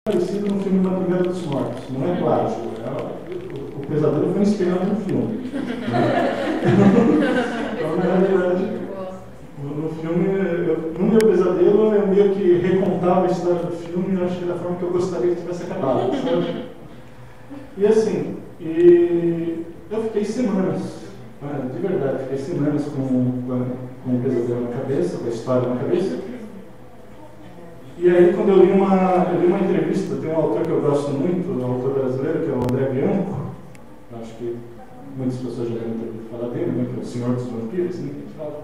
parecido no filme Madrugada dos Mortos. Não é plágio. O pesadelo foi inspirado no filme. Então, na realidade, no filme, no meu pesadelo, eu meio que recontava a história do filme, eu acho que da forma que eu gostaria que tivesse acabado, sabe? E assim, eu fiquei semanas, de verdade, fiquei semanas com o pesadelo na cabeça, com a história na cabeça. E aí, quando eu li uma entrevista, tem um autor que eu gosto muito, um autor brasileiro, que é o André Bianco, acho que muitas pessoas já devem ter falado dele, né, que é o Senhor dos Vampiros, né, que a gente fala.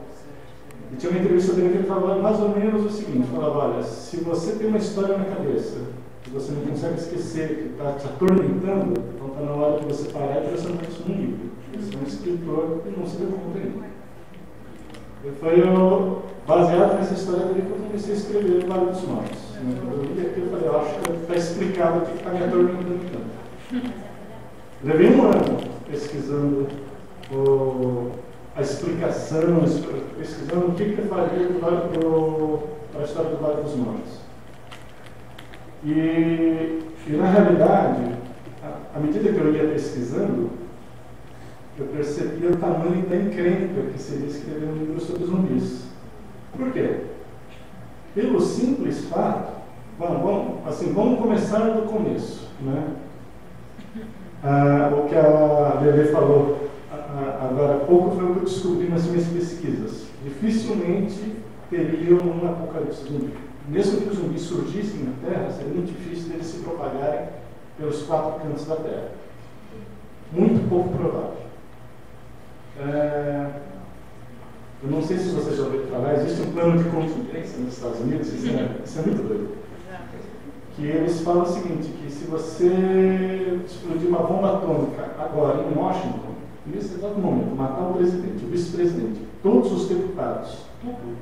E tinha uma entrevista dele que ele falava mais ou menos o seguinte, falava, olha, se você tem uma história na cabeça, que você não consegue esquecer, que está te atormentando, então está na hora de você parar e transformar isso num livro. Você é um escritor e não se deu conta ainda. E foi baseado nessa história dele que eu comecei a escrever o Vale dos Mortos. Quando eu li aquilo, eu falei, eu acho que está explicado o que está me atormentando tanto. Levei um ano pesquisando a explicação, pesquisando o que faria para a história do Vale dos Mortos. E na realidade, à medida que eu ia pesquisando, eu percebia o tamanho da encrenca que seria escrever um livro sobre zumbis. Por quê? Pelo simples fato, vamos começar do começo, né? O que a Bebê falou agora há pouco foi o que eu descobri nas minhas pesquisas. Dificilmente teria um apocalipse zumbi. Mesmo que os zumbis surgissem na Terra, seria muito difícil deles se propagarem pelos 4 cantos da Terra. Muito pouco provável. Eu não sei se você já ouviu falar, existe um plano de contingência nos Estados Unidos, isso é muito doido. Que eles falam o seguinte, que se você explodir uma bomba atômica agora em Washington, nesse exato momento, matar o presidente, o vice-presidente, todos os deputados, tudo,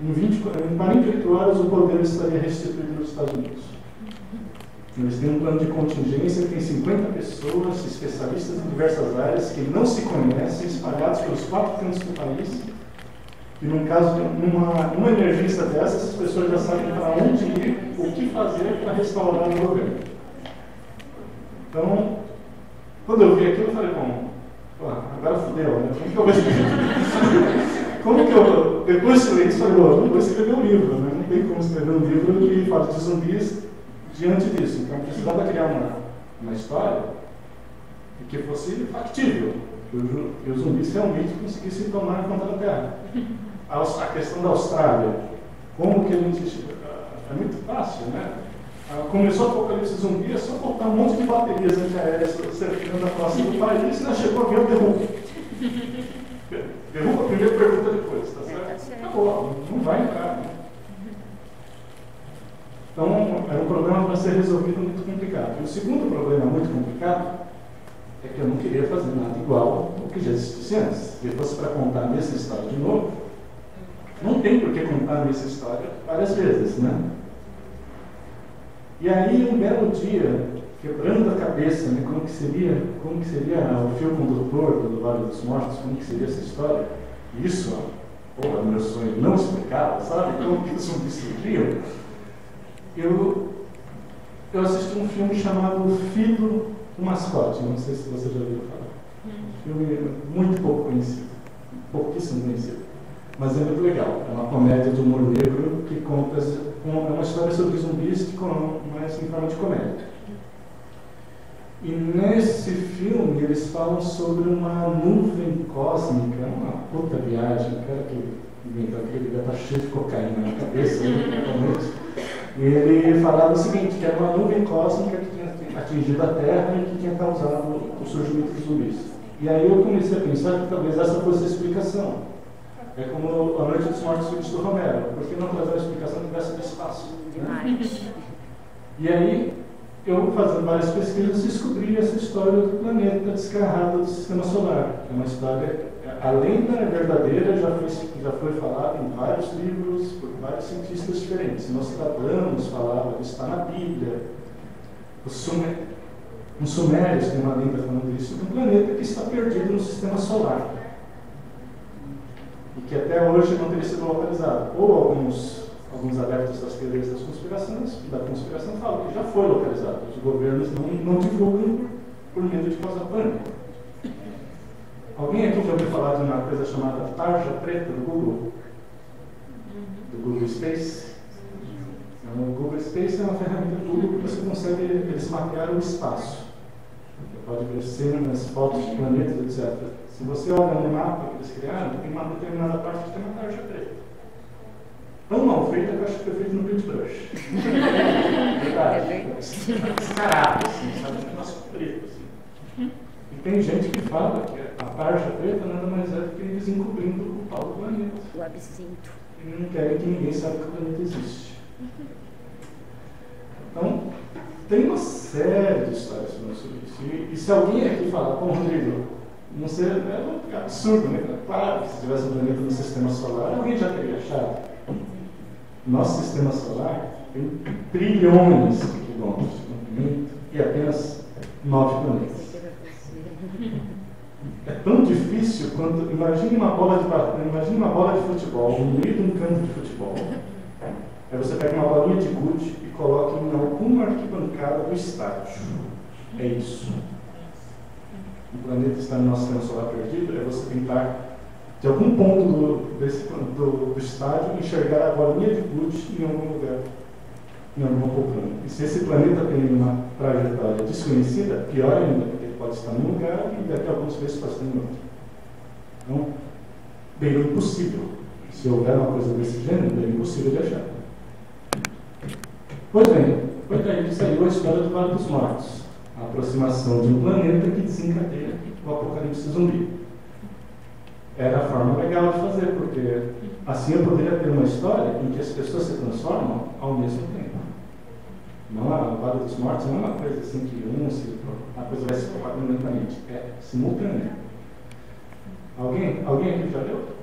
em 48 horas o poder estaria restituído nos Estados Unidos. Eles têm um plano de contingência que tem 50 pessoas, especialistas em diversas áreas, que não se conhecem, espalhados pelos 4 cantos do país. E num caso de uma emergência dessas, as pessoas já sabem para onde ir, o que fazer para restaurar o governo. Então, quando eu vi aquilo, eu falei, bom, agora fudeu, né? Como que eu depois de ler isso, eu falei, não vou escrever um livro, né? Não tem como escrever um livro que fala de zumbis diante disso. Então, eu precisava criar uma história que fosse factível, que os zumbis realmente conseguissem tomar conta da Terra. A questão da Austrália, como que a gente... É muito fácil, né? Começou o apocalipse zumbi, é só botar um monte de baterias antiaéreas cercando a costa do país e já chegou o avião, derruba. Derruba a primeira pergunta depois, tá certo? Acabou, não vai entrar. Né? Então, era um problema para ser resolvido muito complicado. E o segundo problema muito complicado é que eu não queria fazer nada igual ao que já existisse antes. Se fosse para contar a mesma história de novo, não tem por que contar a mesma história várias vezes, né? E aí, um belo dia, quebrando a cabeça, né, como que seria o fio condutor do Vale dos Mortos, como que seria essa história? Isso, meu sonho não explicava, sabe? Como que os zumbis surgiam? Eu assisti um filme chamado Fido, o Mascote, não sei se você já ouviu falar. Um filme muito pouco conhecido, pouquíssimo conhecido, mas é muito legal. É uma comédia de humor negro que conta uma história sobre zumbis, mas em forma de comédia. E nesse filme eles falam sobre uma nuvem cósmica, uma puta viagem, o cara que inventou aquele devia estar cheio de cocaína na cabeça, totalmente. E ele falava o seguinte, que era uma nuvem cósmica que tinha atingido a Terra e que tinha causado o surgimento dos zumbis. E aí eu comecei a pensar que talvez essa fosse a explicação. É como A Noite dos Mortos Vivos do Romero. Por que não trazer uma explicação que tivesse no espaço? Né? E aí, eu fazendo várias pesquisas, descobri essa história do planeta descarrado do Sistema Solar. É uma história, além da verdadeira, já foi falada em vários livros, por vários cientistas diferentes. Nostradamus falava, está na Bíblia. Os sumérios têm uma lenda falando disso, de um planeta que está perdido no Sistema Solar. E que até hoje não teria sido localizado. Ou alguns alguns adeptos das teorias da conspiração falam que já foi localizado. Os governos não divulgam por medo de causar pânico. Alguém aqui já ouviu falar de uma coisa chamada tarja preta do Google? Do Google Space? O Google Space é uma ferramenta do Google que você consegue, eles mapearam o espaço. Você pode ver cenas, fotos de planetas, etc. Se você olha no mapa que eles criaram, tem uma determinada parte que tem uma tarja preta. Tão mal feita que eu acho que foi feito no Paintbrush. Verdade. Descarado, assim, sabe? Um negócio preto, assim. E tem gente que fala que a tarja preta nada mais é do que eles encobrindo o pau do planeta. O absinto. E não querem que ninguém saiba que o planeta existe. Então, tem uma série de histórias sobre isso. E se alguém aqui falar, bom, Rodrigo, não sei, é absurdo, né? Claro que se tivesse um planeta no sistema solar, alguém já teria achado. Nosso sistema solar tem trilhões de quilômetros de comprimento e apenas 9 planetas. É tão difícil quanto. Imagine uma bola de futebol no meio de um campo de futebol. Aí você pega uma bolinha de gude e coloca em alguma arquibancada do estádio. É isso. O planeta está no nosso sistema solar perdido, é você tentar, de algum ponto do estádio, enxergar a bolinha de gude em algum lugar, em alguma poltrona. E se esse planeta tem uma trajetória desconhecida, pior ainda, porque ele pode estar num lugar e daqui a alguns meses pode estar em outro. Então, bem impossível. Se houver uma coisa desse gênero, bem impossível de achar. Pois bem, isso aí é a história do Vale dos Mortos. A aproximação de um planeta que desencadeia o apocalipse zumbi. Era a forma legal de fazer, porque assim eu poderia ter uma história em que as pessoas se transformam ao mesmo tempo. Não, o Vale dos Mortos não é uma coisa assim que a coisa vai se propagando lentamente. É simultânea. Alguém aqui já leu?